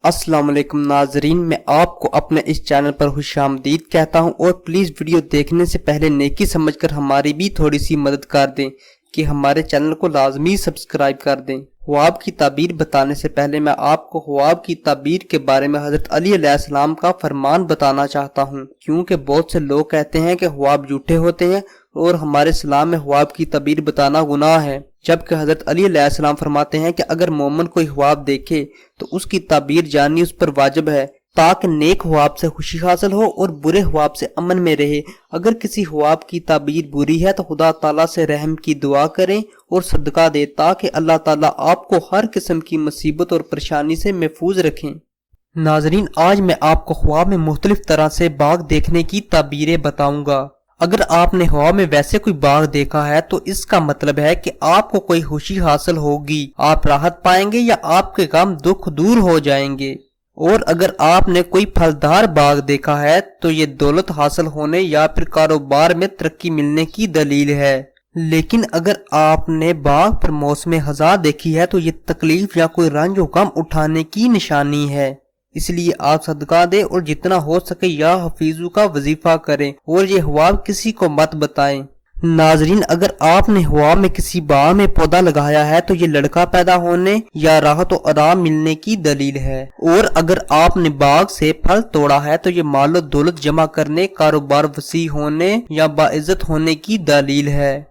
السلام علیکم ناظرین، میں آپ کو اپنے اس چینل پر خوش آمدید کہتا ہوں اور پلیز ویڈیو دیکھنے سے پہلے نیکی سمجھ کر ہماری بھی تھوڑی سی مدد کر دیں کہ ہمارے چینل کو لازمی سبسکرائب کر دیں۔ خواب کی تعبیر بتانے سے پہلے میں آپ کو خواب کی تعبیر کے بارے میں حضرت علی علیہ السلام کا فرمان بتانا چاہتا ہوں، کیونکہ بہت سے لوگ کہتے ہیں کہ خواب جھوٹے ہوتے ہیں اور ہمارے اسلام میں خواب کی تعبیر بتانا گناہ ہے، جبکہ حضرت علی علیہ السلام فرماتے ہیں کہ اگر مومن کوئی خواب دیکھے تو اس کی تعبیر جاننی اس پر واجب ہے تاکہ نیک خواب سے خوشی حاصل ہو اور برے خواب سے امن میں رہے۔ اگر کسی خواب کی تعبیر بری ہے تو خدا تعالیٰ سے رحم کی دعا کریں اور صدقہ دیں تاکہ اللہ تعالیٰ آپ کو ہر قسم کی مصیبت اور پریشانی سے محفوظ رکھیں۔ ناظرین، آج میں آپ کو خواب میں مختلف طرح سے باغ دیکھنے کی تعبیریں بتاؤں گا۔ اگر آپ نے خواب میں ویسے کوئی باغ دیکھا ہے تو اس کا مطلب ہے کہ آپ کو کوئی خوشی حاصل ہوگی، آپ راحت پائیں گے یا آپ کے غم دکھ دور ہو جائیں گے۔ اور اگر آپ نے کوئی پھلدار باغ دیکھا ہے تو یہ دولت حاصل ہونے یا پھر کاروبار میں ترقی ملنے کی دلیل ہے۔ لیکن اگر آپ نے باغ پر موسم خزاں دیکھی ہے تو یہ تکلیف یا کوئی رنج و غم اٹھانے کی نشانی ہے، اس لیے آپ صدقہ دیں اور جتنا ہو سکے یا حفیظو کا وظیفہ کریں اور یہ خواب کسی کو مت بتائیں۔ ناظرین، اگر آپ نے خواب میں کسی باغ میں پودا لگایا ہے تو یہ لڑکا پیدا ہونے یا راحت و آرام ملنے کی دلیل ہے، اور اگر آپ نے باغ سے پھل توڑا ہے تو یہ مال و دولت جمع کرنے، کاروبار وسیع ہونے یا باعزت ہونے کی دلیل ہے۔